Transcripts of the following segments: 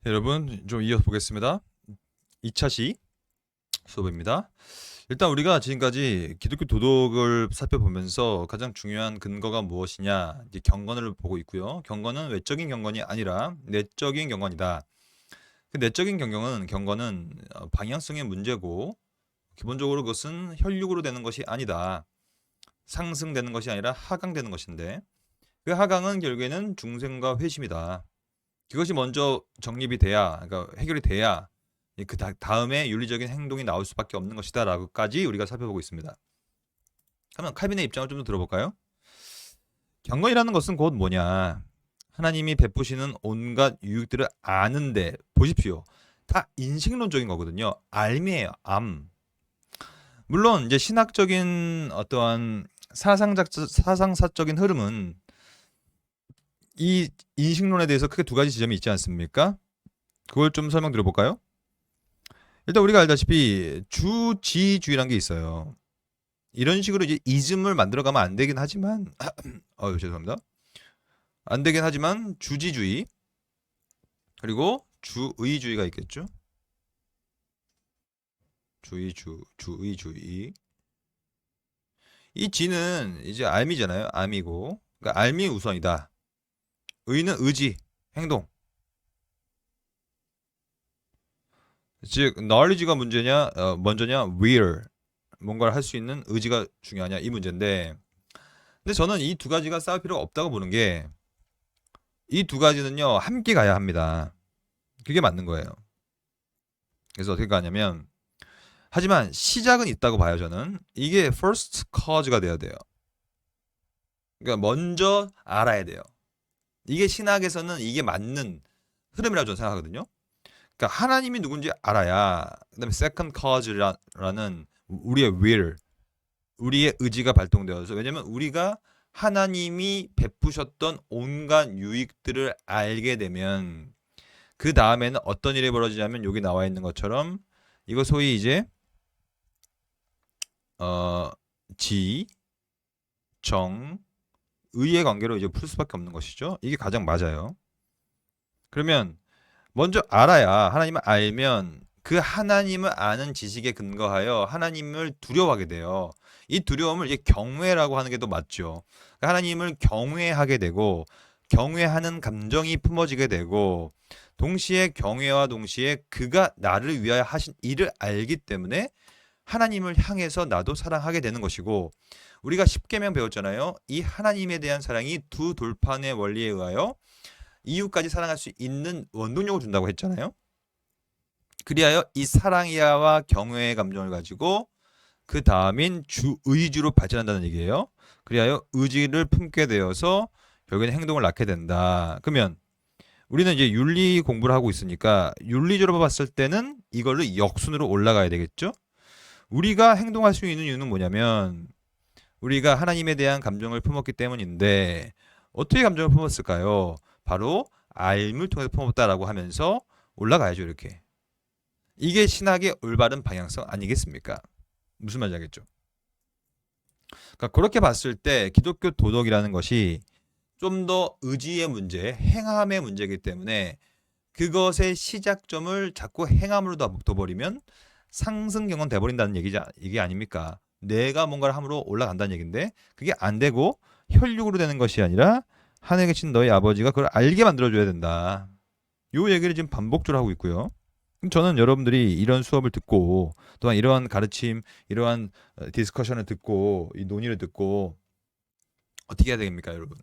여러분 좀 이어서 보겠습니다. 2차 시 수업입니다. 일단 우리가 지금까지 기독교 도덕을 살펴보면서 가장 중요한 근거가 무엇이냐, 이제 경건을 보고 있고요. 경건은 외적인 경건이 아니라 내적인 경건이다. 그 내적인 경건은 방향성의 문제고, 기본적으로 그것은 혈육으로 되는 것이 아니다. 상승되는 것이 아니라 하강되는 것인데, 그 하강은 결국에는 중생과 회심이다. 그것이 먼저 정립이 돼야, 그러니까 해결이 돼야 그 다음에 윤리적인 행동이 나올 수밖에 없는 것이다라고까지 우리가 살펴보고 있습니다. 그러면 칼빈의 입장을 좀 더 들어볼까요? 경건이라는 것은 곧 뭐냐? 하나님이 베푸시는 온갖 유익들을 아는데, 보십시오. 다 인식론적인 거거든요. 알미예요. 암. 물론 이제 신학적인 어떠한 사상사적인 흐름은 이 인식론에 대해서 크게 두 가지 지점이 있지 않습니까? 그걸 좀 설명드려볼까요? 일단 우리가 알다시피 주지주의란 게 있어요. 이런 식으로 이제 이즘을 만들어가면 안 되긴 하지만, 죄송합니다. 안 되긴 하지만 주지주의 그리고 주의주의가 있겠죠. 주의주의. 이 지는 이제 알미잖아요. 암이고, 그러니까 알미 우선이다. 의는 의지, 행동. 즉 knowledge가 문제냐, 먼저냐, will, 뭔가를 할 수 있는 의지가 중요하냐, 이 문제인데, 근데 저는 이 두 가지가 싸울 필요가 없다고 보는 게, 이 두 가지는요 함께 가야 합니다. 그게 맞는 거예요. 그래서 어떻게 가냐면, 하지만 시작은 있다고 봐요. 저는 이게 first cause가 돼야 돼요. 그러니까 먼저 알아야 돼요. 이게 신학에서는 이게 맞는 흐름이라고 저는 생각하거든요. 그러니까 하나님이 누군지 알아야, 그다음에 second cause라는 우리의 will, 우리의 의지가 발동되어서, 왜냐면 우리가 하나님이 베푸셨던 온갖 유익들을 알게 되면 그 다음에는 어떤 일이 벌어지냐면, 여기 나와 있는 것처럼 이거 소위 이제 지, 정, 의의 관계로 이제 풀 수밖에 없는 것이죠. 이게 가장 맞아요. 그러면 먼저 알아야, 하나님을 알면 그 하나님을 아는 지식에 근거하여 하나님을 두려워하게 돼요. 이 두려움을 이제 경외라고 하는 게 더 맞죠. 그러니까 하나님을 경외하게 되고, 경외하는 감정이 품어지게 되고, 동시에 경외와 동시에 그가 나를 위하여 하신 일을 알기 때문에 하나님을 향해서 나도 사랑하게 되는 것이고, 우리가 십계명 배웠잖아요. 이 하나님에 대한 사랑이 두 돌판의 원리에 의하여 이웃까지 사랑할 수 있는 원동력을 준다고 했잖아요. 그리하여 이 사랑이와 경외의 감정을 가지고 그 다음인 주의주로 발전한다는 얘기예요. 그리하여 의지를 품게 되어서 결국에는 행동을 낳게 된다. 그러면 우리는 이제 윤리 공부를 하고 있으니까 윤리적으로 봤을 때는 이걸로 역순으로 올라가야 되겠죠. 우리가 행동할 수 있는 이유는 뭐냐면, 우리가 하나님에 대한 감정을 품었기 때문인데, 어떻게 감정을 품었을까요? 바로 알을 통해서 품었다라고 하면서 올라가야죠. 이렇게. 이게 신학의 올바른 방향성 아니겠습니까? 무슨 말인지 알겠죠? 그러니까 그렇게 봤을 때 기독교 도덕이라는 것이 좀 더 의지의 문제, 행함의 문제이기 때문에, 그것의 시작점을 자꾸 행함으로 둬버리면 상승경은 돼버린다는 얘기 아닙니까? 내가 뭔가를 함으로 올라간다는 얘기인데, 그게 안 되고 혈육으로 되는 것이 아니라 하늘에 계신 너희 아버지가 그걸 알게 만들어줘야 된다. 요 얘기를 지금 반복적으로 하고 있고요. 저는 여러분들이 이런 수업을 듣고, 또한 이러한 가르침, 이러한 디스커션을 듣고, 이 논의를 듣고 어떻게 해야 됩니까, 여러분?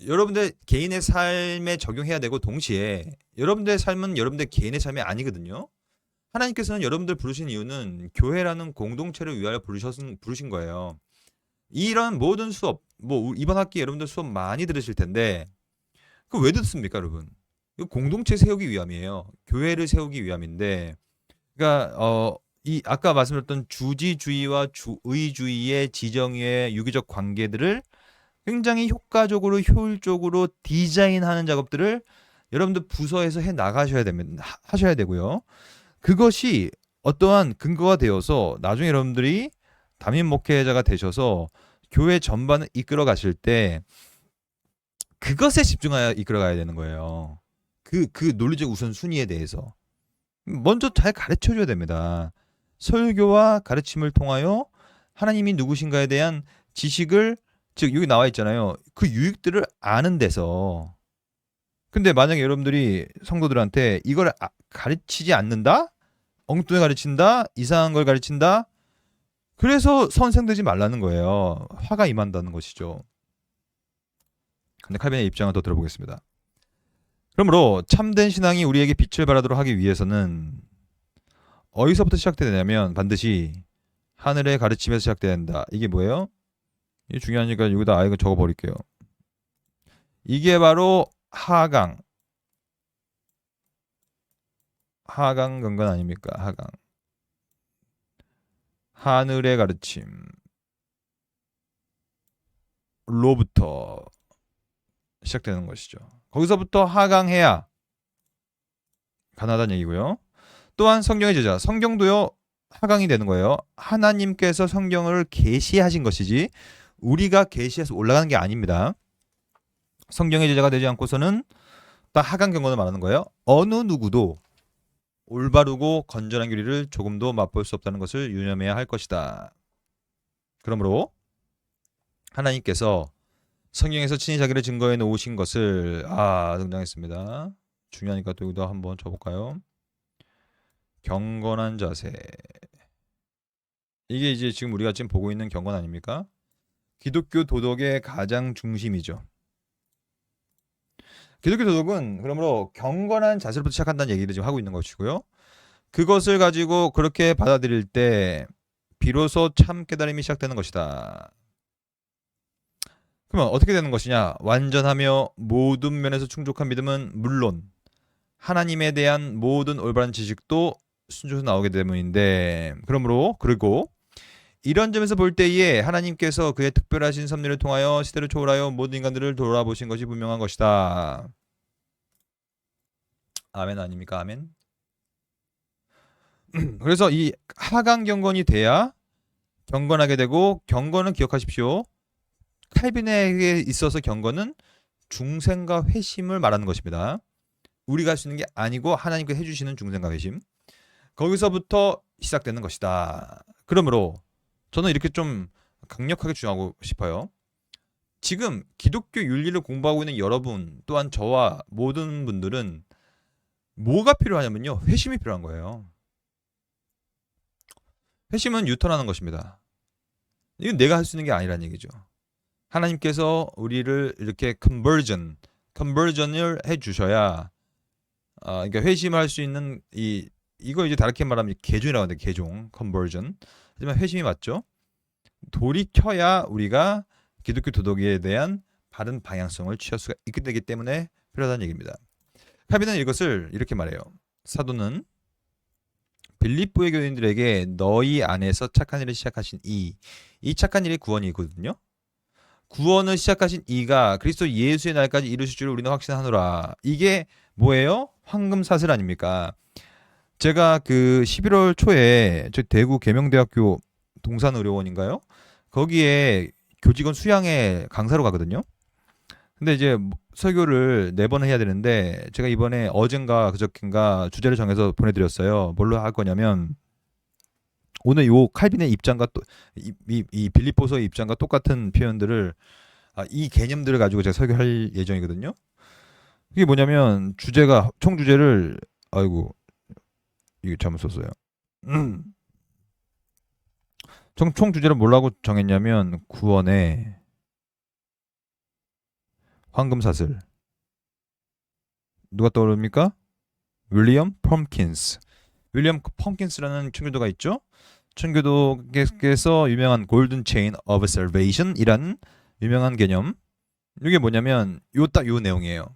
여러분들 개인의 삶에 적용해야 되고, 동시에 여러분들의 삶은 여러분들 개인의 삶이 아니거든요. 하나님께서는 여러분들 부르신 이유는 교회라는 공동체를 위하여 부르신 거예요. 이런 모든 수업, 뭐 이번 학기 여러분들 수업 많이 들으실 텐데, 그 왜 듣습니까, 여러분? 이거 공동체 세우기 위함이에요. 교회를 세우기 위함인데, 그러니까 이 아까 말씀드렸던 주지주의와 주의주의의 지정의 유기적 관계들을 굉장히 효과적으로 효율적으로 디자인하는 작업들을 여러분들 부서에서 해 나가셔야 됩니다. 하셔야 되고요. 그것이 어떠한 근거가 되어서 나중에 여러분들이 담임 목회자가 되셔서 교회 전반을 이끌어 가실 때 그것에 집중하여 이끌어 가야 되는 거예요. 그 논리적 우선순위에 대해서 먼저 잘 가르쳐 줘야 됩니다. 설교와 가르침을 통하여 하나님이 누구신가에 대한 지식을, 즉 여기 나와 있잖아요. 그 유익들을 아는 데서. 근데 만약에 여러분들이 성도들한테 이걸 가르치지 않는다? 엉뚱하게 가르친다? 이상한 걸 가르친다? 그래서 선생되지 말라는 거예요. 화가 임한다는 것이죠. 근데 칼빈의 입장을 더 들어보겠습니다. 그러므로 참된 신앙이 우리에게 빛을 발하도록 하기 위해서는 어디서부터 시작되냐면 반드시 하늘의 가르침에서 시작돼야 된다. 이게 뭐예요? 이게 중요하니까 여기다 이거 적어버릴게요. 이게 바로 하강 근건 아닙니까? 하강. 하늘의 가르침로부터 시작되는 것이죠. 거기서부터 하강해야 가능하다는 얘기고요. 또한 성경의 제자, 성경도요 하강이 되는 거예요. 하나님께서 성경을 계시하신 것이지 우리가 계시해서 올라가는 게 아닙니다. 성경의 제자가 되지 않고서는 딱 하강 경건을 말하는 거예요. 어느 누구도 올바르고 건전한 교리를 조금도 맛볼 수 없다는 것을 유념해야 할 것이다. 그러므로 하나님께서 성경에서 친히 자기를 증거해 놓으신 것을 등장했습니다. 중요하니까 또 여기도 한번 쳐볼까요? 경건한 자세. 이게 이제 지금 우리가 지금 보고 있는 경건 아닙니까? 기독교 도덕의 가장 중심이죠. 기독교 도덕은 그러므로 경건한 자세로부터 시작한다는 얘기를 지금 하고 있는 것이고요. 그것을 가지고 그렇게 받아들일 때 비로소 참 깨달음이 시작되는 것이다. 그러면 어떻게 되는 것이냐? 완전하며 모든 면에서 충족한 믿음은 물론 하나님에 대한 모든 올바른 지식도 순조로서 나오게 때문인데, 그러므로 그리고 이런 점에서 볼 때에 하나님께서 그의 특별하신 섭리를 통하여 시대를 초월하여 모든 인간들을 돌아보신 것이 분명한 것이다. 아멘 아닙니까? 아멘. 그래서 이 하강 경건이 돼야 경건하게 되고, 경건은 기억하십시오. 칼빈에게 있어서 경건은 중생과 회심을 말하는 것입니다. 우리가 할 수 있는 게 아니고 하나님께서 해주시는 중생과 회심. 거기서부터 시작되는 것이다. 그러므로 저는 이렇게 좀 강력하게 주장하고 싶어요. 지금 기독교 윤리를 공부하고 있는 여러분 또한 저와 모든 분들은 뭐가 필요하냐면요, 회심이 필요한 거예요. 회심은 유턴하는 것입니다. 이건 내가 할 수 있는 게 아니라는 얘기죠. 하나님께서 우리를 이렇게 컨버전을 해주셔야 그러니까 회심할 수 있는 이거 이제 다르게 말하면 개종이라고 하는데, 개종, 컨버전. 하지만 회심이 맞죠? 돌이켜야 우리가 기독교 도덕에 대한 바른 방향성을 취할 수가 있게 되기 때문에 필요하다는 얘기입니다. 칼빈은 이것을 이렇게 말해요. 사도는 빌립보의 교인들에게 너희 안에서 착한 일을 시작하신 이 착한 일이 구원이거든요. 구원을 시작하신 이가 그리스도 예수의 날까지 이루실 줄을 우리는 확신하노라. 이게 뭐예요? 황금사슬 아닙니까? 제가 그 11월 초에 저 대구 계명대학교 동산의료원인가요? 거기에 교직원 수양회 강사로 가거든요. 근데 이제 설교를 4번 해야 되는데 제가 이번에 어젠가 그저께인가 주제를 정해서 보내드렸어요. 뭘로 할 거냐면 오늘 요 칼빈의 입장과 또 이 빌립보서의 입장과 똑같은 표현들을 이 개념들을 가지고 제가 설교할 예정이거든요. 이게 뭐냐면 주제가 총 주제를 이거 잘못 썼어요. 총 주제를 뭐라고 정했냐면 구원의 황금사슬. 누가 떠오릅니까? 윌리엄 펌킨스. 윌리엄 펌킨스라는 천교도가 있죠. 천교도께서 유명한 골든 체인 오브 셀베이션이란 유명한 개념. 이게 뭐냐면 딱 요 내용이에요.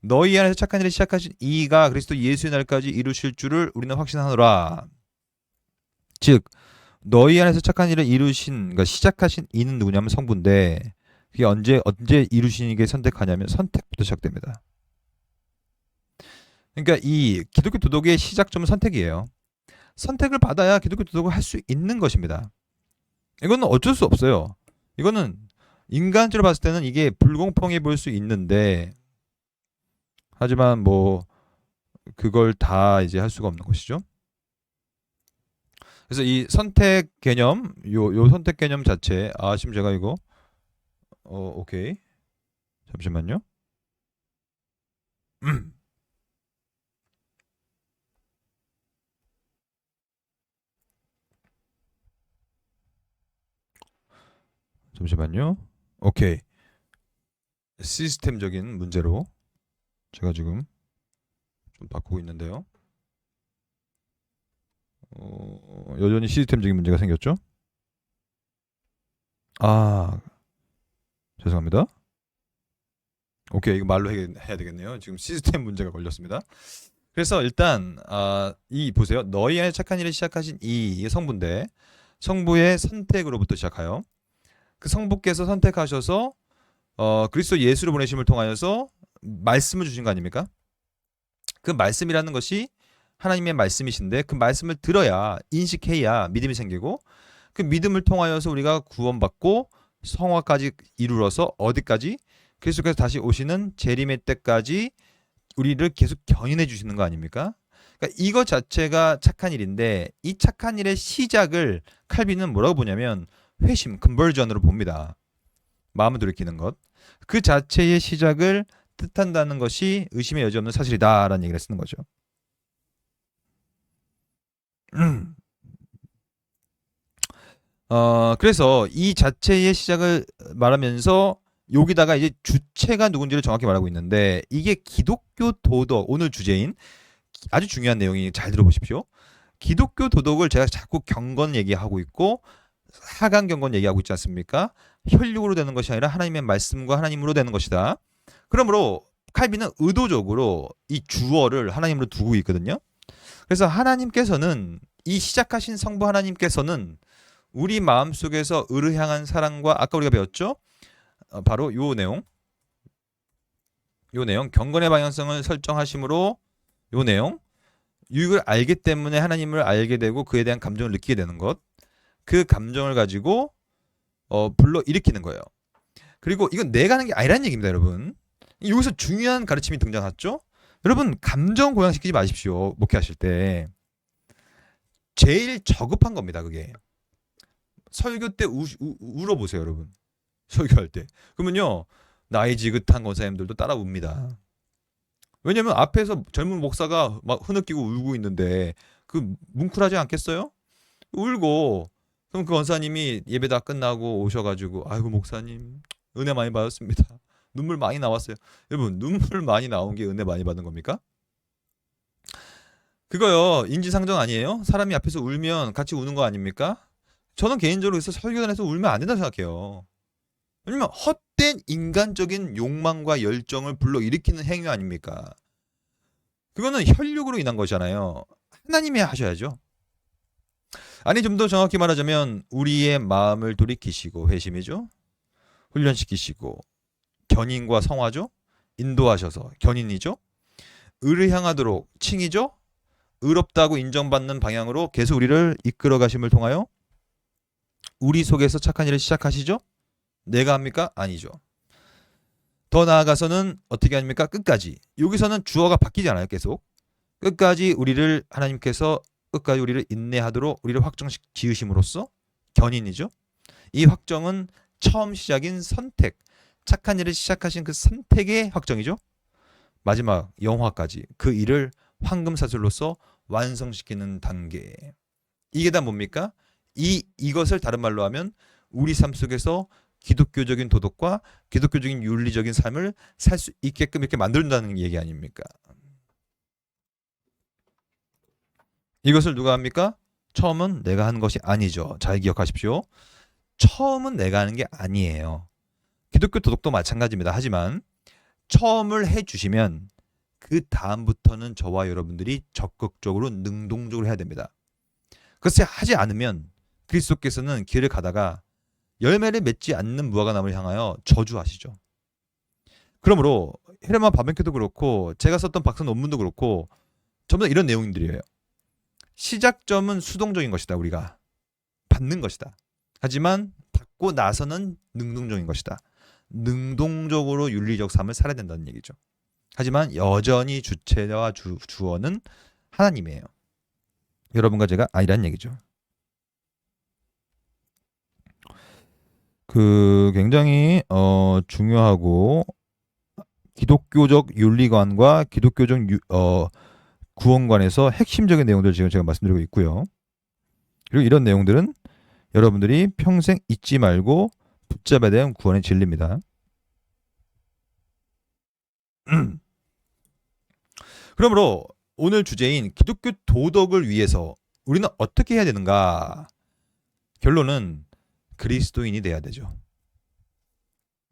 너희 안에서 착한 일을 시작하신 이가 그리스도 예수의 날까지 이루실 줄을 우리는 확신하노라. 즉 너희 안에서 착한 일을 그러니까 시작하신 이는 누구냐면 성부인데, 그게 언제 이루시게 선택하냐면 선택부터 시작됩니다. 그러니까 이 기독교 도덕의 시작점은 선택이에요. 선택을 받아야 기독교 도덕을 할 수 있는 것입니다. 이거는 어쩔 수 없어요. 이거는 인간적으로 봤을 때는 이게 불공평해 보일 수 있는데, 하지만 뭐 그걸 다 이제 할 수가 없는 것이죠. 그래서 이 선택 개념, 요 선택 개념 자체, 지금 제가 이거, 오케이. 잠시만요. 잠시만요. 오케이. 시스템적인 문제로 제가 지금 좀 바꾸고 있는데요. 여전히 시스템적인 문제가 생겼죠? 죄송합니다. 오케이, 이거 말로 해야 되겠네요. 지금 시스템 문제가 걸렸습니다. 그래서 일단 이 보세요. 너희 안에 착한 일을 시작하신 이 성부인데 성부의 선택으로부터 시작하여 그 성부께서 선택하셔서 그리스도 예수를 보내심을 통하여서 말씀을 주신 거 아닙니까? 그 말씀이라는 것이 하나님의 말씀이신데 그 말씀을 들어야 인식해야 믿음이 생기고 그 믿음을 통하여서 우리가 구원받고 성화까지 이루어서 어디까지? 그리스도께서 다시 오시는 재림의 때까지 우리를 계속 견인해 주시는 거 아닙니까? 그러니까 이것 자체가 착한 일인데 이 착한 일의 시작을 칼빈은 뭐라고 보냐면 회심, 컨버전으로 봅니다. 마음을 돌이키는 것. 그 자체의 시작을 뜻한다는 것이 의심의 여지 없는 사실이다라는 얘기를 쓰는 거죠. 그래서 이 자체의 시작을 말하면서 여기다가 이제 주체가 누군지를 정확히 말하고 있는데 이게 기독교 도덕, 오늘 주제인 아주 중요한 내용이 잘 들어보십시오. 기독교 도덕을 제가 자꾸 경건 얘기하고 있고 하강 경건 얘기하고 있지 않습니까? 혈육으로 되는 것이 아니라 하나님의 말씀과 하나님으로 되는 것이다. 그러므로 칼빈은 의도적으로 이 주어를 하나님으로 두고 있거든요. 그래서 하나님께서는 이 시작하신 성부 하나님께서는 우리 마음속에서 의를 향한 사랑과 아까 우리가 배웠죠? 바로 요 내용 경건의 방향성을 설정하심으로 요 내용 유익을 알기 때문에 하나님을 알게 되고 그에 대한 감정을 느끼게 되는 것 그 감정을 가지고 불러 일으키는 거예요. 그리고 이건 내가 하는 게 아니라는 얘기입니다, 여러분. 여기서 중요한 가르침이 등장했죠? 여러분 감정 고양시키지 마십시오. 목회하실 때 제일 저급한 겁니다. 그게 설교 때 울어보세요, 여러분. 설교할 때. 그러면요 나이 지긋한 권사님들도 따라 웁니다. 왜냐면 앞에서 젊은 목사가 막 흐느끼고 울고 있는데 그 뭉클하지 않겠어요? 울고 그럼 그 권사님이 예배 다 끝나고 오셔가지고 아이고 목사님 은혜 많이 받았습니다. 눈물 많이 나왔어요. 여러분 눈물 많이 나온 게 은혜 많이 받은 겁니까? 그거요 인지상정 아니에요? 사람이 앞에서 울면 같이 우는 거 아닙니까? 저는 개인적으로 그래서 설교단에서 울면 안 된다고 생각해요. 왜냐면 헛된 인간적인 욕망과 열정을 불러일으키는 행위 아닙니까? 그거는 혈육으로 인한 거잖아요. 하나님이 하셔야죠. 아니 좀 더 정확히 말하자면 우리의 마음을 돌이키시고 회심이죠. 훈련시키시고 견인과 성화죠. 인도하셔서 견인이죠. 의를 향하도록 칭이죠. 의롭다고 인정받는 방향으로 계속 우리를 이끌어 가심을 통하여 우리 속에서 착한 일을 시작하시죠. 내가 합니까? 아니죠. 더 나아가서는 어떻게 합니까? 끝까지. 여기서는 주어가 바뀌지 않아요. 계속. 끝까지 우리를 하나님께서 끝까지 우리를 인내하도록 우리를 확정 지으심으로써 견인이죠. 이 확정은 처음 시작인 선택. 착한 일을 시작하신 그 선택의 확정이죠. 마지막 영화까지 그 일을 황금사슬로서 완성시키는 단계. 이게 다 뭡니까? 이것을 다른 말로 하면 우리 삶 속에서 기독교적인 도덕과 기독교적인 윤리적인 삶을 살 수 있게끔 이렇게 만든다는 얘기 아닙니까? 이것을 누가 합니까? 처음은 내가 하는 것이 아니죠. 잘 기억하십시오. 처음은 내가 하는 게 아니에요. 기독교 도덕도 마찬가지입니다. 하지만 처음을 해주시면 그 다음부터는 저와 여러분들이 적극적으로 능동적으로 해야 됩니다. 그것을 하지 않으면 그리스도께서는 길을 가다가 열매를 맺지 않는 무화과나무를 향하여 저주하시죠. 그러므로 헤르만 바벤케도 그렇고 제가 썼던 박사 논문도 그렇고 전부 다 이런 내용들이에요. 시작점은 수동적인 것이다. 우리가 받는 것이다. 하지만 받고 나서는 능동적인 것이다. 능동적으로 윤리적 삶을 살아야 된다는 얘기죠. 하지만 여전히 주체와 주어는 하나님이에요. 여러분과 제가 아니란 얘기죠. 굉장히 중요하고 기독교적 윤리관과 기독교적 구원관에서 핵심적인 내용들을 지금 제가 말씀드리고 있고요. 그리고 이런 내용들은 여러분들이 평생 잊지 말고 붙잡아야 되는 구원의 진리입니다. 그러므로 오늘 주제인 기독교 도덕을 위해서 우리는 어떻게 해야 되는가? 결론은 그리스도인이 돼야 되죠.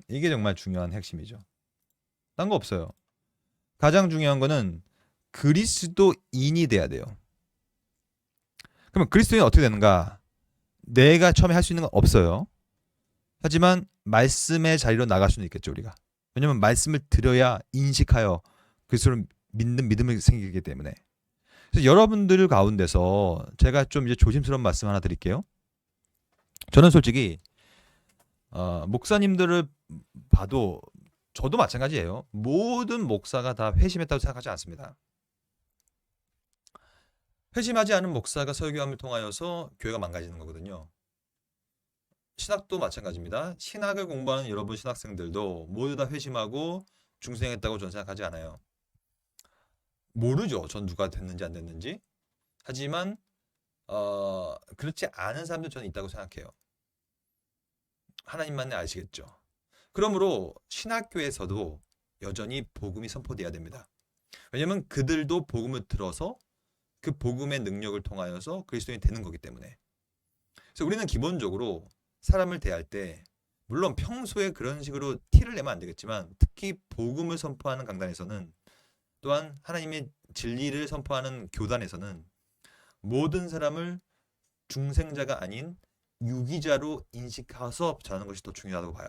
이게 정말 중요한 핵심이죠. 딴 거 없어요. 가장 중요한 거는 그리스도인이 돼야 돼요. 그러면 그리스도인은 어떻게 되는가? 내가 처음에 할 수 있는 건 없어요. 하지만 말씀의 자리로 나갈 수는 있겠죠, 우리가. 왜냐하면 말씀을 들어야 인식하여 그리스도를 믿는 믿음이 생기기 때문에. 그래서 여러분들 가운데서 제가 좀 이제 조심스러운 말씀 하나 드릴게요. 저는 솔직히 목사님들을 봐도 저도 마찬가지예요. 모든 목사가 다 회심했다고 생각하지 않습니다. 회심하지 않은 목사가 설교함을 통하여서 교회가 망가지는 거거든요. 신학도 마찬가지입니다. 신학을 공부하는 여러분 신학생들도 모두 다 회심하고 중생했다고 저는 생각하지 않아요. 모르죠. 전 누가 됐는지 안 됐는지. 하지만 그렇지 않은 사람도 저는 있다고 생각해요. 하나님만이 아시겠죠. 그러므로 신학교에서도 여전히 복음이 선포돼야 됩니다. 왜냐하면 그들도 복음을 들어서 그 복음의 능력을 통하여서 그리스도인이 되는 거기 때문에. 그래서 우리는 기본적으로 사람을 대할 때 물론 평소에 그런 식으로 티를 내면 안 되겠지만 특히 복음을 선포하는 강단에서는 또한 하나님의 진리를 선포하는 교단에서는 모든 사람을 중생자가 아닌 유기자로 인식해서 전하는 것이 더 중요하다고 봐요.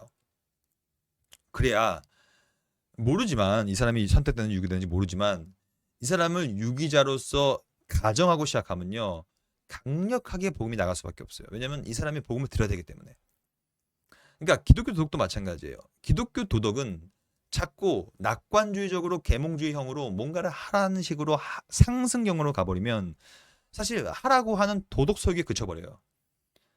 그래야 모르지만 이 사람이 선택되는 유기되는지 모르지만 이 사람을 유기자로서 가정하고 시작하면요. 강력하게 복음이 나갈 수밖에 없어요. 왜냐하면 이 사람이 복음을 들어야 되기 때문에. 그러니까 기독교 도덕도 마찬가지예요. 기독교 도덕은 자꾸 낙관주의적으로 계몽주의형으로 뭔가를 하라는 식으로 상승형으로 가버리면 사실 하라고 하는 도덕 설교에 그쳐버려요.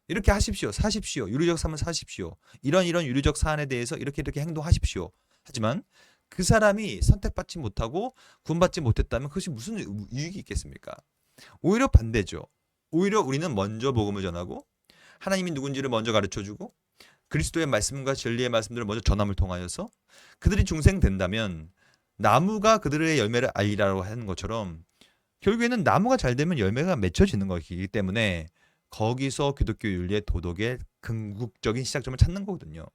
이렇게 하십시오. 사십시오. 유리적 삶을 사십시오. 이런 유리적 사안에 대해서 이렇게 행동하십시오. 하지만 그 사람이 선택받지 못하고 구원받지 못했다면 그것이 무슨 유익이 있겠습니까? 오히려 반대죠. 오히려 우리는 먼저 복음을 전하고 하나님이 누군지를 먼저 가르쳐주고 그리스도의 말씀과 진리의 말씀들을 먼저 전함을 통하여서 그들이 중생된다면 나무가 그들의 열매를 알리라고 하는 것처럼 결국에는 나무가 잘 되면 열매가 맺혀지는 것이기 때문에 거기서 기독교 윤리의 도덕의 궁극적인 시작점을 찾는 거거든요.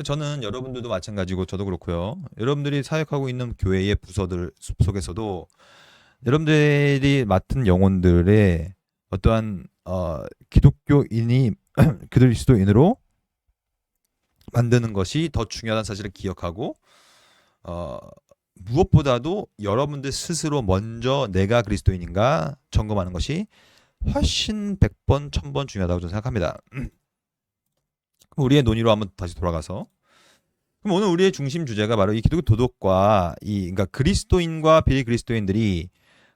저는 여러분들도 마찬가지고 저도 그렇고요. 여러분들이 사역하고 있는 교회의 부서들 속에서도 여러분들이 맡은 영혼들의 어떠한 기독교인이 그리스도인으로 만드는 것이 더 중요하다는 사실을 기억하고 무엇보다도 여러분들 스스로 먼저 내가 그리스도인인가 점검하는 것이 훨씬 100번, 1000번 중요하다고 저는 생각합니다. 그럼 우리의 논의로 한번 다시 돌아가서 그럼 오늘 우리의 중심 주제가 바로 이 기독교 도덕과 그러니까 그리스도인과 비그리스도인들이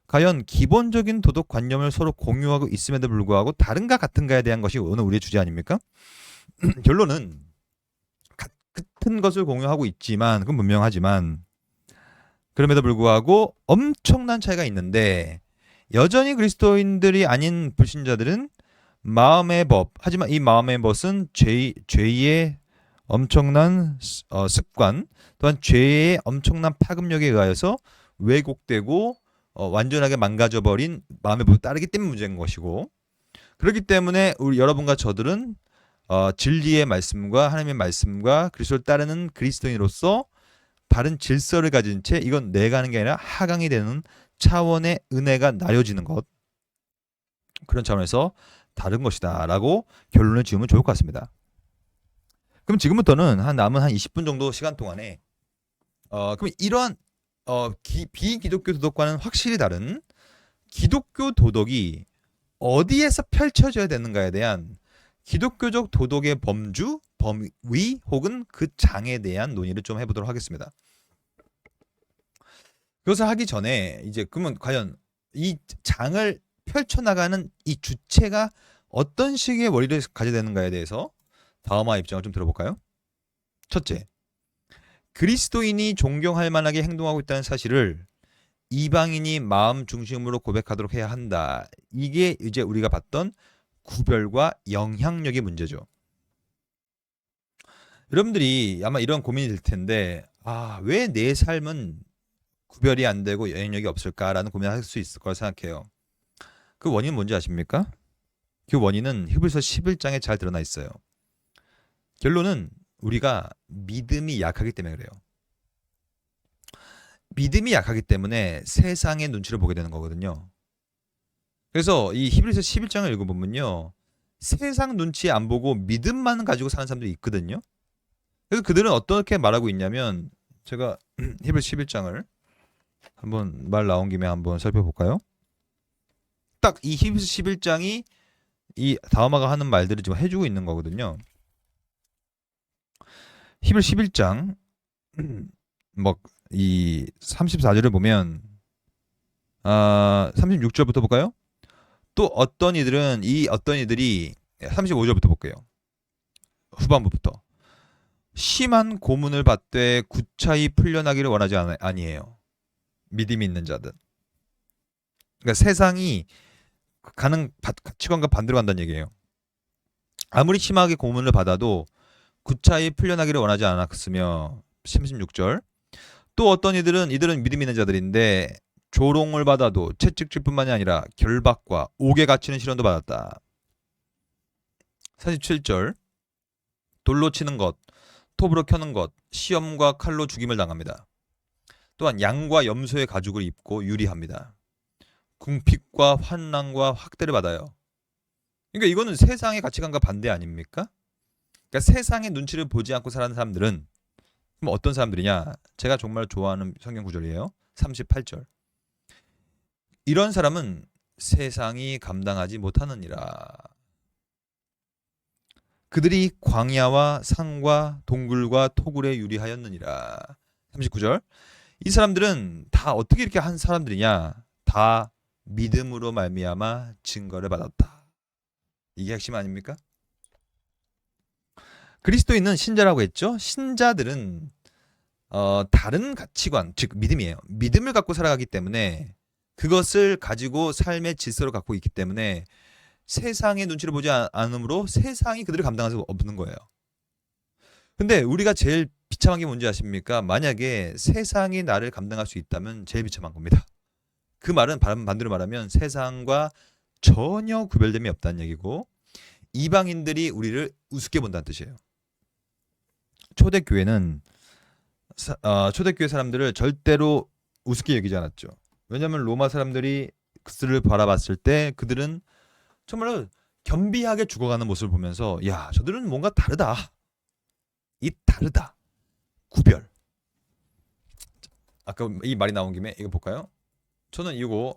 과연 기본적인 도덕 관념을 서로 공유하고 있음에도 불구하고 다른가 같은가에 대한 것이 오늘 우리의 주제 아닙니까? 결론은 같은 것을 공유하고 있지만 그건 분명하지만 그럼에도 불구하고 엄청난 차이가 있는데 여전히 그리스도인들이 아닌 불신자들은 마음의 법, 하지만 이 마음의 법은 죄의 엄청난 습관 또한 죄의 엄청난 파급력에 의하여서 왜곡되고 완전하게 망가져버린 마음의 법을 따르기 때문에 문제인 것이고 그렇기 때문에 우리 여러분과 저들은 진리의 말씀과 하나님의 말씀과 그리스도를 따르는 그리스도인으로서 바른 질서를 가진 채 이건 내가 하는 게 아니라 하강이 되는 차원의 은혜가 나눠지는 것 그런 차원에서 다른 것이다 라고 결론을 지으면 좋을 것 같습니다. 그럼 지금부터는 남은 한 20분 정도 시간 동안에 그럼 이러한 비기독교 도덕과는 확실히 다른 기독교 도덕이 어디에서 펼쳐져야 되는가에 대한 기독교적 도덕의 범주, 범위 혹은 그 장에 대한 논의를 좀 해보도록 하겠습니다. 그것을 하기 전에 이제 그러면 과연 이 장을 펼쳐나가는 이 주체가 어떤 식의 원리를 가져야 되는가에 대해서 다음화 입장을 좀 들어볼까요? 첫째, 그리스도인이 존경할 만하게 행동하고 있다는 사실을 이방인이 마음 중심으로 고백하도록 해야 한다. 이게 이제 우리가 봤던 구별과 영향력의 문제죠. 여러분들이 아마 이런 고민이 들 텐데, 왜 내 삶은 구별이 안 되고 영향력이 없을까라는 고민을 할 수 있을 거라 생각해요. 그 원인은 뭔지 아십니까? 그 원인은 히브리서 11장에 잘 드러나 있어요. 결론은 우리가 믿음이 약하기 때문에 그래요. 믿음이 약하기 때문에 세상의 눈치를 보게 되는 거거든요. 그래서 이 히브리서 11장을 읽어보면요, 세상 눈치 안 보고 믿음만 가지고 사는 사람들이 있거든요. 그래서 그들은 어떻게 말하고 있냐면, 제가 히브리서 11장을 한번 말 나온 김에 한번 살펴볼까요? 딱 이 히브리서 11장이 이 다음화가 하는 말들을 지금 해주고 있는 거거든요. 히브리서 11장 이 34절을 보면 36절부터 볼까요? 또 어떤 이들이 35절부터 볼게요. 후반부부터 심한 고문을 받되 구차히 풀려나기를 원하지 아니에요. 믿음이 있는 자들. 그러니까 세상이 가는 가치관과 반대로 간다는 얘기예요. 아무리 심하게 고문을 받아도 구차히 풀려나기를 원하지 않았으며 36절 또 어떤 이들은 믿음 있는 자들인데 조롱을 받아도 채찍질 뿐만이 아니라 결박과 옥에 갇히는 시련도 받았다. 47절 돌로 치는 것, 톱으로 켜는 것, 시험과 칼로 죽임을 당합니다. 또한 양과 염소의 가죽을 입고 유리합니다. 궁핍과 환난과 학대를 받아요. 그러니까 이거는 세상의 가치관과 반대 아닙니까? 그러니까 세상의 눈치를 보지 않고 살아가는 사람들은 그럼 어떤 사람들이냐? 제가 정말 좋아하는 성경 구절이에요. 38절. 이런 사람은 세상이 감당하지 못하느니라. 그들이 광야와 산과 동굴과 토굴에 유리하였느니라. 39절. 이 사람들은 다 어떻게 이렇게 한 사람들이냐? 다 믿음으로 말미암아 증거를 받았다. 이게 핵심 아닙니까? 그리스도인은 신자라고 했죠. 신자들은 다른 가치관, 즉 믿음이에요. 믿음을 갖고 살아가기 때문에 그것을 가지고 삶의 질서를 갖고 있기 때문에 세상의 눈치를 보지 않으므로 세상이 그들을 감당할 수 없는 거예요. 근데 우리가 제일 비참한 게 뭔지 아십니까? 만약에 세상이 나를 감당할 수 있다면 제일 비참한 겁니다. 그 말은 반대로 말하면 세상과 전혀 구별됨이 없다는 얘기고 이방인들이 우리를 우습게 본다는 뜻이에요. 초대교회는 초대교회 사람들을 절대로 우습게 여기지 않았죠. 왜냐하면 로마 사람들이 그들을 바라봤을 때 그들은 정말 겸비하게 죽어가는 모습을 보면서 야, 저들은 뭔가 다르다. 다르다. 구별. 아까 이 말이 나온 김에 이거 볼까요? 저는 이거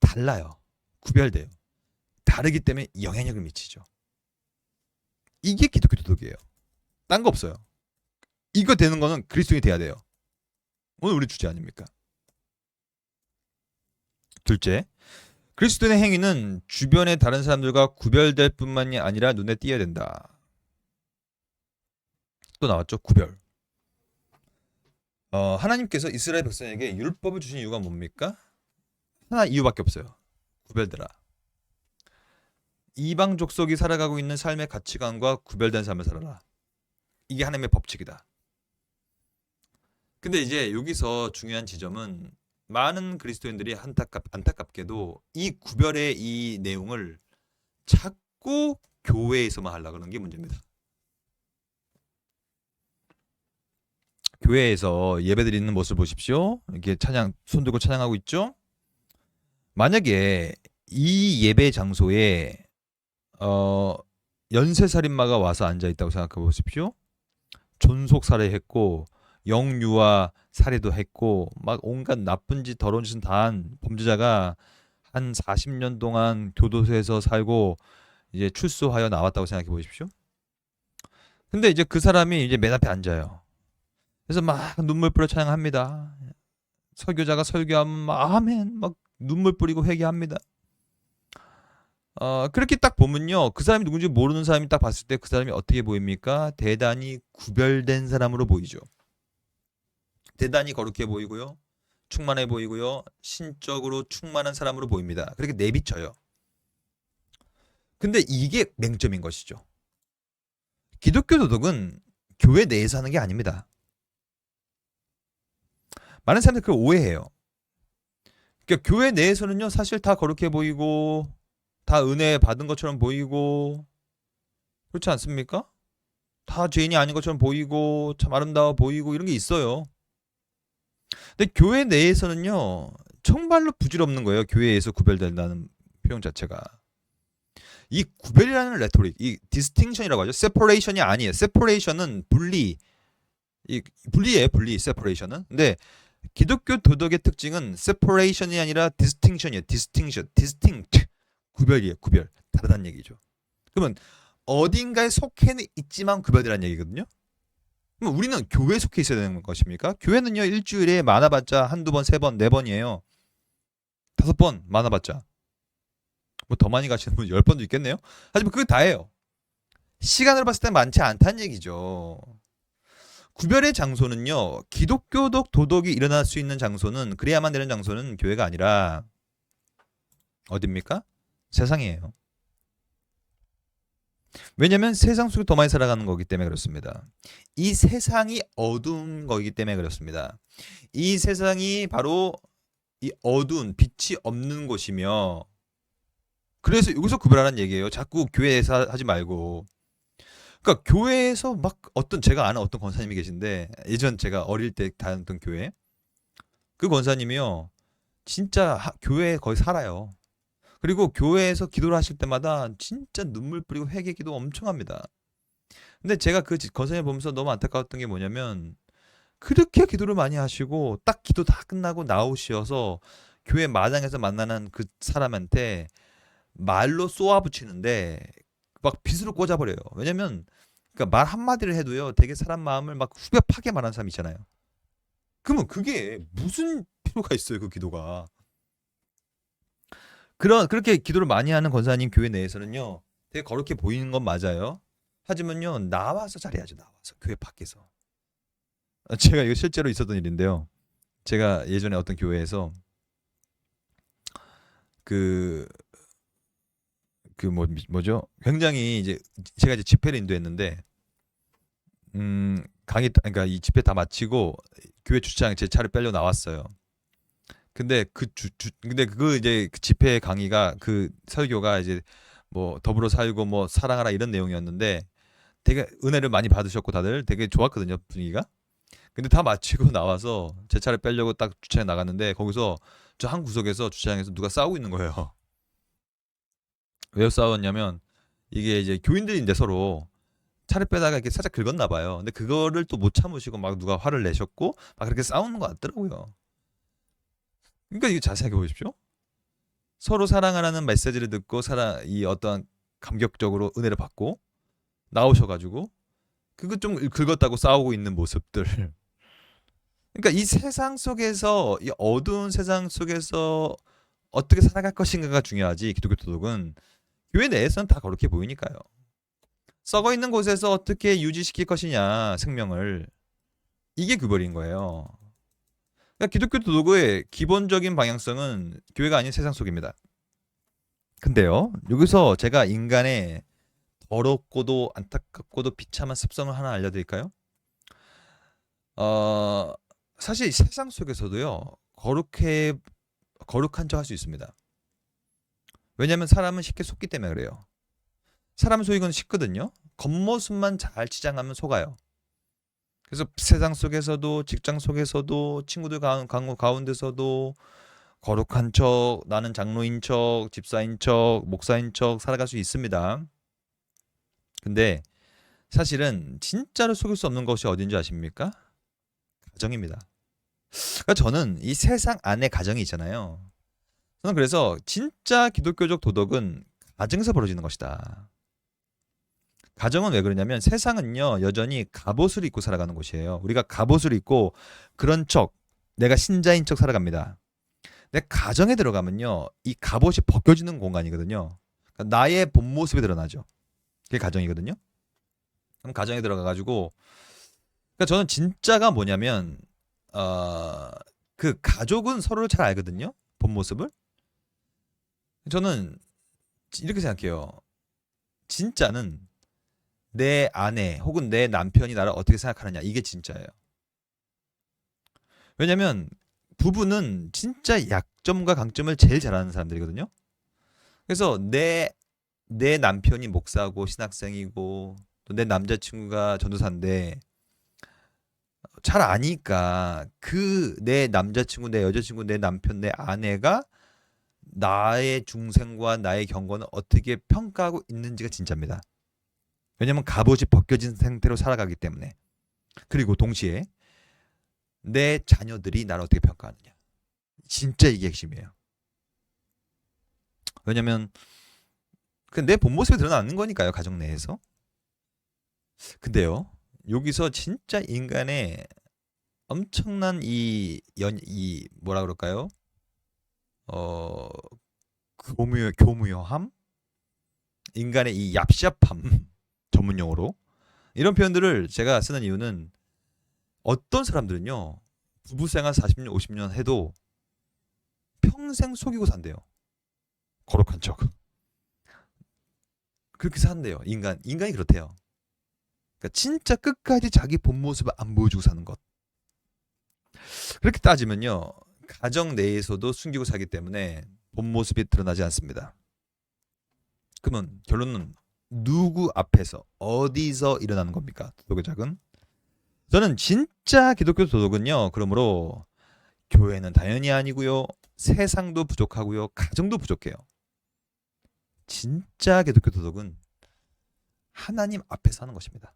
달라요. 구별돼요. 다르기 때문에 영향력을 미치죠. 이게 기독교 도덕이에요. 딴 거 없어요. 이거 되는 거는 그리스도인이 돼야 돼요. 오늘 우리 주제 아닙니까? 둘째, 그리스도인의 행위는 주변의 다른 사람들과 구별될 뿐만이 아니라 눈에 띄어야 된다. 또 나왔죠. 구별. 하나님께서 이스라엘 백성에게 율법을 주신 이유가 뭡니까? 하나 이유밖에 없어요. 구별되라. 이방 족속이 살아가고 있는 삶의 가치관과 구별된 삶을 살아라. 이게 하나님의 법칙이다. 근데 이제 여기서 중요한 지점은 많은 그리스도인들이 안타깝게도 이 구별의 이 내용을 자꾸 교회에서만 하려고 하는 게 문제입니다. 교회에서 예배드리는 모습을 보십시오. 이렇게 손 들고 찬양하고 있죠. 만약에 이 예배 장소에 연쇄살인마가 와서 앉아있다고 생각해 보십시오. 존속 살해했고 영유아 살해도 했고 막 온갖 나쁜 짓 더러운 짓은 다 한 범죄자가 한 40년 동안 교도소에서 살고 이제 출소하여 나왔다고 생각해 보십시오. 근데 이제 그 사람이 이제 맨 앞에 앉아요. 그래서 막 눈물 뿌려 찬양합니다. 설교자가 설교하면 막 아멘 막 눈물 뿌리고 회개합니다. 그렇게 딱 보면요, 그 사람이 누군지 모르는 사람이 딱 봤을 때 그 사람이 어떻게 보입니까? 대단히 구별된 사람으로 보이죠. 대단히 거룩해 보이고요, 충만해 보이고요, 신적으로 충만한 사람으로 보입니다. 그렇게 내비쳐요. 근데 이게 맹점인 것이죠. 기독교 도덕은 교회 내에서 하는 게 아닙니다. 많은 사람들이 그걸 오해해요. 그러니까 교회 내에서는요, 사실 다 거룩해 보이고 다 은혜 받은 것처럼 보이고 그렇지 않습니까? 다 죄인이 아닌 것처럼 보이고 참 아름다워 보이고 이런 게 있어요. 근데 교회 내에서는요, 정말로 부질없는 거예요. 교회에서 구별된다는 표현 자체가. 이 구별이라는 레토릭, 이 디스팅션이라고 하죠. 세퍼레이션이 아니에요. 세퍼레이션은 분리, 이 분리예요. 분리, 세퍼레이션은. 근데 기독교 도덕의 특징은 세퍼레이션이 아니라 디스팅션이에요. 디스팅션, 디스팅트, 구별이에요. 구별, 다르다는 얘기죠. 그러면 어딘가에 속해는 있지만 구별이라는 얘기거든요. 그럼 우리는 교회에 속해 있어야 되는 것입니까? 교회는요, 일주일에 많아봤자 한두 번, 세 번, 네 번이에요. 5번 많아봤자. 뭐 더 많이 가시는 분 10번도 있겠네요. 하지만 그게 다예요. 시간으로 봤을 때 많지 않다는 얘기죠. 구별의 장소는요, 기독교적 도덕이 일어날 수 있는 장소는, 그래야만 되는 장소는 교회가 아니라 어딥니까? 세상이에요. 왜냐면 세상 속에 더 많이 살아가는 거기 때문에 그렇습니다. 이 세상이 어두운 거기 때문에 그렇습니다. 이 세상이 바로 이 어두운 빛이 없는 곳이며, 그래서 여기서 구별하라는 얘기예요. 자꾸 교회에서 하지 말고. 그러니까 교회에서 막 어떤, 제가 아는 어떤 권사님이 계신데, 예전 제가 어릴 때 다녔던 교회, 그 권사님이요, 진짜 교회에 거의 살아요. 그리고 교회에서 기도를 하실 때마다 진짜 눈물 뿌리고 회개 기도 엄청 합니다. 근데 제가 그 권사님 보면서 너무 안타까웠던 게 뭐냐면, 그렇게 기도를 많이 하시고 딱 기도 다 끝나고 나오셔서 교회 마당에서 만나는 그 사람한테 말로 쏘아붙이는데 막 빗으로 꽂아버려요. 왜냐면 그러니까 말 한마디를 해도요, 되게 사람 마음을 막 후벼 파게 말하는 사람 있잖아요. 그러면 그게 무슨 필요가 있어요, 그 기도가. 그렇게 기도를 많이 하는 권사님 교회 내에서는요, 되게 거룩해 보이는 건 맞아요. 하지만요, 나와서 잘해야죠. 나와서 교회 밖에서. 제가 이거 실제로 있었던 일인데요. 제가 예전에 어떤 교회에서 그 뭐죠? 굉장히 이제 제가 이제 집회를 인도했는데, 그러니까 이 집회 다 마치고 교회 주차장에 제 차를 빼려 나왔어요. 근데 근데 그 이제 그 집회 강의가, 그 설교가 이제 뭐 더불어 살고 뭐 사랑하라 이런 내용이었는데, 되게 은혜를 많이 받으셨고 다들 되게 좋았거든요, 분위기가. 근데 다 마치고 나와서 제 차를 빼려고 딱 주차장에 나갔는데, 거기서 저 한 구석에서 주차장에서 누가 싸우고 있는 거예요. 왜 싸웠냐면, 이게 이제 교인들인데 서로 차를 빼다가 이렇게 살짝 긁었나 봐요. 근데 그거를 또 못 참으시고 막 누가 화를 내셨고 막 그렇게 싸우는 것 같더라고요. 그러니까 이거 자세하게 보십시오. 서로 사랑하라는 메시지를 듣고 이 어떤 감격적으로 은혜를 받고 나오셔가지고 그거 좀 긁었다고 싸우고 있는 모습들. 그러니까 이 세상 속에서, 이 어두운 세상 속에서 어떻게 살아갈 것인가가 중요하지, 기독교 도덕은 교회 내에서는 다 그렇게 보이니까요. 썩어 있는 곳에서 어떻게 유지시킬 것이냐, 생명을. 이게 구별인 거예요. 그러니까 기독교 도덕의 기본적인 방향성은 교회가 아닌 세상 속입니다. 근데요, 여기서 제가 인간의 더럽고도 안타깝고도 비참한 습성을 하나 알려드릴까요? 어, 사실 세상 속에서도요, 거룩한 척 할 수 있습니다. 왜냐하면 사람은 쉽게 속기 때문에 그래요. 사람 속이건 쉽거든요. 겉모습만 잘 치장하면 속아요. 그래서 세상 속에서도, 직장 속에서도, 친구들 가운데서도 거룩한 척, 나는 장로인 척, 집사인 척, 목사인 척 살아갈 수 있습니다. 근데 사실은 진짜로 속일 수 없는 것이 어딘지 아십니까? 가정입니다. 그러니까 저는 이 세상 안에 가정이 있잖아요. 저는 그래서 진짜 기독교적 도덕은 가정에서 벌어지는 것이다. 가정은 왜 그러냐면 세상은요 여전히 갑옷을 입고 살아가는 곳이에요. 우리가 갑옷을 입고 그런 척 내가 신자인 척 살아갑니다. 내 가정에 들어가면요 이 갑옷이 벗겨지는 공간이거든요. 그러니까 나의 본 모습이 드러나죠. 그게 가정이거든요. 그럼 가정에 들어가가지고 그러니까 저는 진짜가 뭐냐면 그 가족은 서로를 잘 알거든요. 본 모습을. 저는 이렇게 생각해요. 진짜는 내 아내 혹은 내 남편이 나를 어떻게 생각하느냐 이게 진짜예요. 왜냐면 부부는 진짜 약점과 강점을 제일 잘 아는 사람들이거든요. 그래서 내 남편이 목사고 신학생이고 또 내 남자친구가 전도사인데 잘 아니까 그 내 남자친구, 내 여자친구, 내 남편, 내 아내가 나의 중생과 나의 경건을 어떻게 평가하고 있는지가 진짜입니다. 왜냐면 갑옷이 벗겨진 상태로 살아가기 때문에. 그리고 동시에 내 자녀들이 나를 어떻게 평가하느냐. 진짜 이게 핵심이에요. 왜냐면 내 본 모습이 드러나는 거니까요. 가정 내에서. 근데요. 여기서 진짜 인간의 엄청난 이 뭐라 그럴까요? 어 교무여함? 인간의 이 얍삽함 전문 용어로 이런 표현들을 제가 쓰는 이유는 어떤 사람들은요 부부 생활 40년 50년 해도 평생 속이고 산대요. 거룩한 척 그렇게 산대요. 인간이 그렇대요. 그러니까 진짜 끝까지 자기 본 모습을 안 보여주고 사는 것. 그렇게 따지면요 가정 내에서도 숨기고 살기 때문에 본 모습이 드러나지 않습니다. 그러면 결론은 누구 앞에서 어디서 일어나는 겁니까? 도덕의 작은 저는 진짜 기독교 도덕은요 그러므로 교회는 당연히 아니고요 세상도 부족하고요 가정도 부족해요. 진짜 기독교 도덕은 하나님 앞에서 하는 것입니다.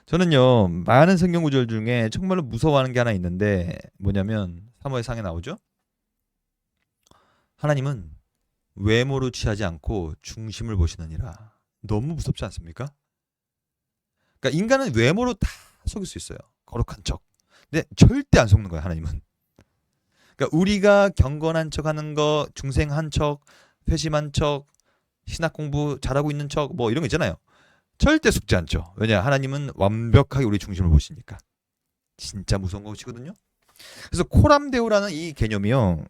저는요 많은 성경 구절 중에 정말로 무서워하는 게 하나 있는데 뭐냐면 사무엘상에 나오죠. 하나님은 외모를 취하지 않고 중심을 보시느니라. 너무 무섭지 않습니까? 그러니까 인간은 외모로 다 속일 수 있어요. 거룩한 척. 근데 절대 안 속는 거예요. 하나님은. 그러니까 우리가 경건한 척하는 거, 중생한 척, 회심한 척, 신학 공부 잘하고 있는 척, 뭐 이런 거 있잖아요. 절대 속지 않죠. 왜냐 하나님은 완벽하게 우리 중심을 보시니까. 진짜 무서운 것이거든요. 그래서 코람데오라는 이 개념이요.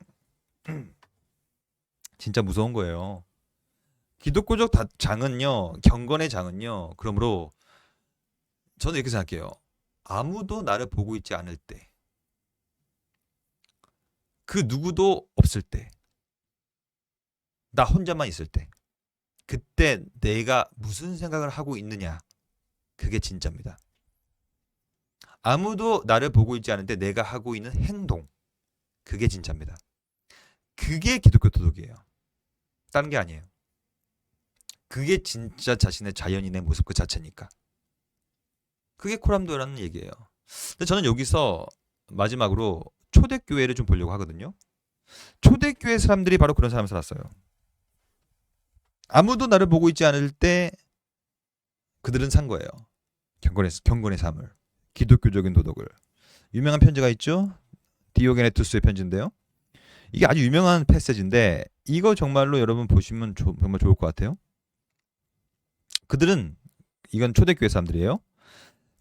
진짜 무서운 거예요. 기독교적 장은요. 경건의 장은요. 그러므로 저는 이렇게 생각해요. 아무도 나를 보고 있지 않을 때. 그 누구도 없을 때. 나 혼자만 있을 때. 그때 내가 무슨 생각을 하고 있느냐. 그게 진짜입니다. 아무도 나를 보고 있지 않을 때 내가 하고 있는 행동. 그게 진짜입니다. 그게 기독교 도덕이에요. 다른 게 아니에요. 그게 진짜 자신의 자연인의 모습 그 자체니까. 그게 코람도라는 얘기예요. 근데 저는 여기서 마지막으로 초대교회를 좀 보려고 하거든요. 초대교회 사람들이 바로 그런 사람을 살았어요. 아무도 나를 보고 있지 않을 때 그들은 산 거예요. 경건의 삶을. 기독교적인 도덕을. 유명한 편지가 있죠. 디오게네투스의 편지인데요. 이게 아주 유명한 패세지인데 이거 정말로 여러분 보시면 정말 좋을 것 같아요. 그들은 이건 초대교회 사람들이에요.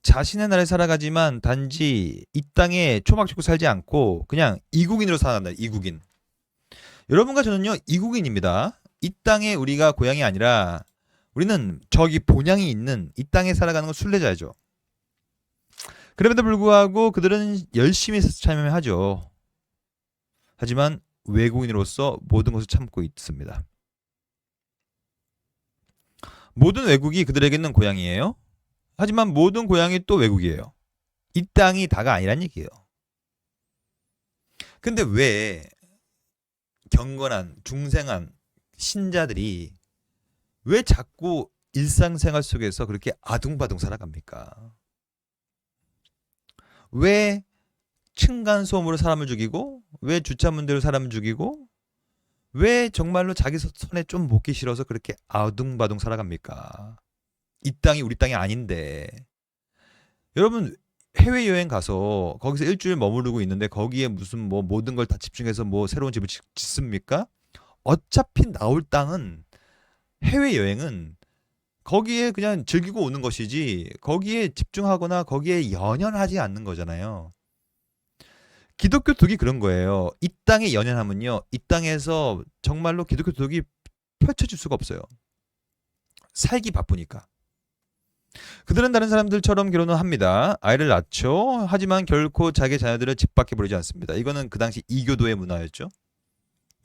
자신의 나라에 살아가지만 단지 이 땅에 초막 치고 살지 않고 그냥 이국인으로 살아간다. 이국인. 여러분과 저는요 이국인입니다. 이 땅에 우리가 고향이 아니라 우리는 저기 본향이 있는 이 땅에 살아가는 건 순례자죠. 그럼에도 불구하고 그들은 열심히 참여하죠. 하지만 외국인으로서 모든 것을 참고 있습니다. 모든 외국이 그들에게는 고향이에요. 하지만 모든 고향이 또 외국이에요. 이 땅이 다가 아니란 얘기예요. 근데 왜 경건한 중생한 신자들이 왜 자꾸 일상생활 속에서 그렇게 아둥바둥 살아갑니까? 왜 층간소음으로 사람을 죽이고 왜 주차문제로 사람을 죽이고 왜 정말로 자기 손에 좀 묻기 싫어서 그렇게 아둥바둥 살아갑니까? 이 땅이 우리 땅이 아닌데. 여러분 해외여행 가서 거기서 일주일 머무르고 있는데 거기에 무슨 뭐 모든 걸 다 집중해서 뭐 새로운 집을 짓습니까? 어차피 나올 땅은 해외여행은 거기에 그냥 즐기고 오는 것이지 거기에 집중하거나 거기에 연연하지 않는 거잖아요. 기독교 독이 그런 거예요. 이 땅에 연연하면요. 이 땅에서 정말로 기독교 독이 펼쳐질 수가 없어요. 살기 바쁘니까. 그들은 다른 사람들처럼 결혼을 합니다. 아이를 낳죠. 하지만 결코 자기 자녀들을 집 밖에 보내지 않습니다. 이거는 그 당시 이교도의 문화였죠.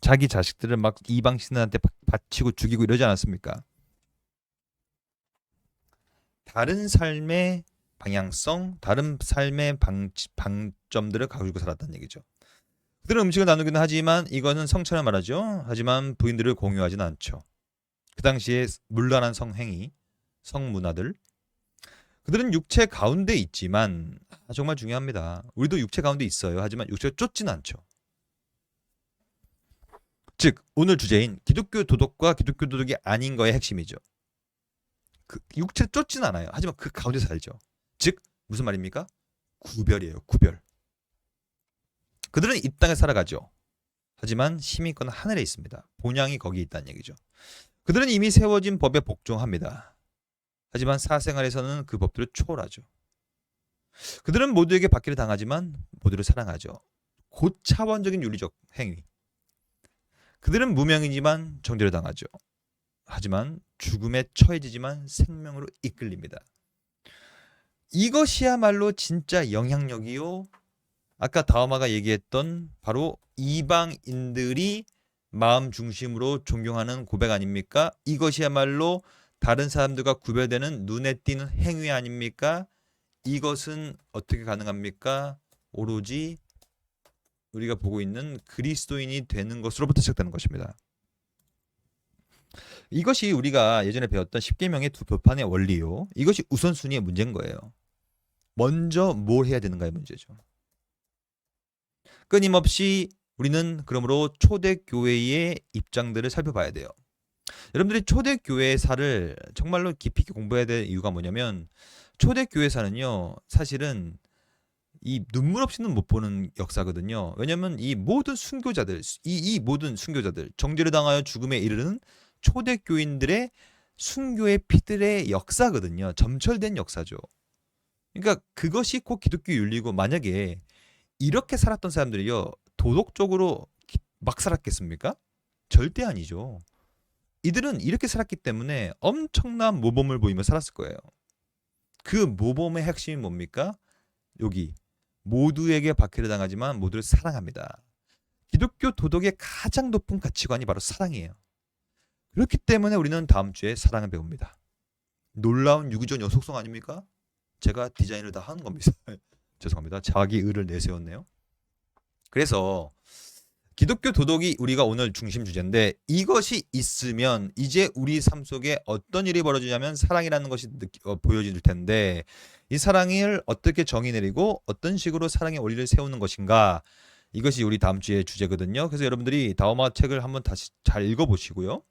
자기 자식들을 막 이방 신들한테 바치고 죽이고 이러지 않았습니까? 다른 삶의 방향성, 다른 삶의 방점들을 가지고 살았다는 얘기죠. 그들은 음식을 나누기는 하지만 이거는 성찬을 말하죠. 하지만 부인들을 공유하지는 않죠. 그 당시에 문란한 성행위, 성문화들. 그들은 육체 가운데 있지만 정말 중요합니다. 우리도 육체 가운데 있어요. 하지만 육체가 쫓지는 않죠. 즉 오늘 주제인 기독교 도덕과 기독교 도덕이 아닌 거의 핵심이죠. 그 육체를 쫓지는 않아요. 하지만 그 가운데 살죠. 즉 무슨 말입니까? 구별이에요. 구별. 그들은 이 땅에 살아가죠. 하지만 힘이 있거나 하늘에 있습니다. 본향이 거기 있다는 얘기죠. 그들은 이미 세워진 법에 복종합니다. 하지만 사생활에서는 그 법들을 초월하죠. 그들은 모두에게 받기를 당하지만 모두를 사랑하죠. 고차원적인 윤리적 행위. 그들은 무명이지만 정죄를 당하죠. 하지만 죽음에 처해지지만 생명으로 이끌립니다. 이것이야말로 진짜 영향력이요. 아까 다음화가 얘기했던 바로 이방인들이 마음 중심으로 존경하는 고백 아닙니까? 이것이야말로 다른 사람들과 구별되는 눈에 띄는 행위 아닙니까? 이것은 어떻게 가능합니까? 오로지 우리가 보고 있는 그리스도인이 되는 것으로부터 시작되는 것입니다. 이것이 우리가 예전에 배웠던 십계명의 두 표판의 원리요. 이것이 우선순위의 문제인 거예요. 먼저 뭘 해야 되는가의 문제죠. 끊임없이 우리는 그러므로 초대교회의 입장들을 살펴봐야 돼요. 여러분들이 초대교회사를 정말로 깊이 있게 공부해야 될 이유가 뭐냐면 초대교회사는요. 사실은 이 눈물 없이는 못 보는 역사거든요. 왜냐하면 이 모든 순교자들, 이 모든 순교자들, 정죄를 당하여 죽음에 이르는 초대교인들의 순교의 피들의 역사거든요. 점철된 역사죠. 그러니까 그것이 곧 기독교 윤리고 만약에 이렇게 살았던 사람들이요. 도덕적으로 막 살았겠습니까? 절대 아니죠. 이들은 이렇게 살았기 때문에 엄청난 모범을 보이며 살았을 거예요. 그 모범의 핵심이 뭡니까? 여기 모두에게 박해를 당하지만 모두를 사랑합니다. 기독교 도덕의 가장 높은 가치관이 바로 사랑이에요. 그렇기 때문에 우리는 다음 주에 사랑을 배웁니다. 놀라운 유기적 속성 아닙니까? 제가 디자인을 다 하는 겁니다. 죄송합니다. 자기 의를 내세웠네요. 그래서 기독교 도덕이 우리가 오늘 중심 주제인데 이것이 있으면 이제 우리 삶 속에 어떤 일이 벌어지냐면 사랑이라는 것이 보여질 텐데 이 사랑을 어떻게 정의 내리고 어떤 식으로 사랑의 원리를 세우는 것인가 이것이 우리 다음 주의 주제거든요. 그래서 여러분들이 다음화 책을 한번 다시 잘 읽어보시고요.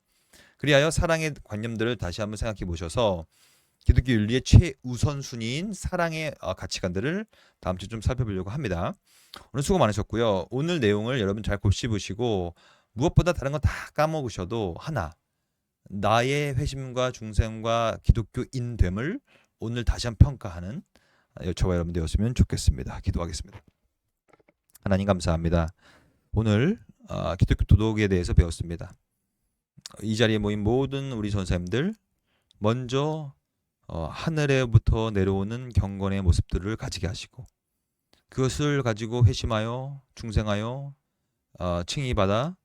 그리하여 사랑의 관념들을 다시 한번 생각해 보셔서 기독교 윤리의 최우선순위인 사랑의 가치관들을 다음 주에 좀 살펴보려고 합니다. 오늘 수고 많으셨고요. 오늘 내용을 여러분 잘 곱씹으시고 무엇보다 다른 건 다 까먹으셔도 하나 나의 회심과 중생과 기독교인됨을 오늘 다시 한번 평가하는 저와 여러분 되었으면 좋겠습니다. 기도하겠습니다. 하나님 감사합니다. 오늘 기독교 도덕에 대해서 배웠습니다. 이 자리에 모인 모든 우리 전사님들 먼저 하늘에부터 내려오는 경건의 모습들을 가지게 하시고 그것을 가지고 회심하여 중생하여 칭의받아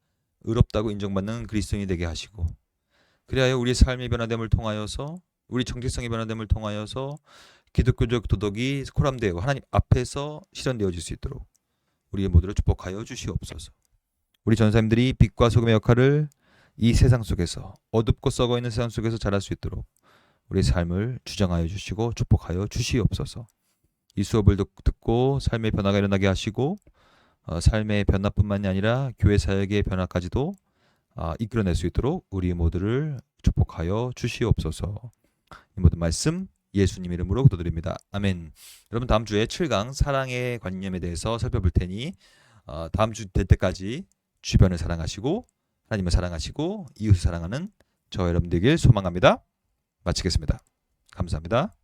의롭다고 인정받는 그리스도인이 되게 하시고 그리하여 우리 삶의 변화됨을 통하여서 우리 정체성의 변화됨을 통하여서 기독교적 도덕이 코람되고 하나님 앞에서 실현되어질 수 있도록 우리 모두를 축복하여 주시옵소서. 우리 전사님들이 빛과 소금의 역할을 이 세상 속에서 어둡고 썩어있는 세상 속에서 잘할 수 있도록 우리 삶을 주장하여 주시고 축복하여 주시옵소서. 이 수업을 듣고 삶의 변화가 일어나게 하시고 삶의 변화뿐만이 아니라 교회 사역의 변화까지도 이끌어낼 수 있도록 우리 모두를 축복하여 주시옵소서. 이 모든 말씀 예수님 이름으로 기도드립니다. 아멘. 여러분 다음 주에 7강 사랑의 관념에 대해서 살펴볼 테니 다음 주 될 때까지 주변을 사랑하시고 하나님을 사랑하시고 이웃을 사랑하는 저 여러분 되길 소망합니다. 마치겠습니다. 감사합니다.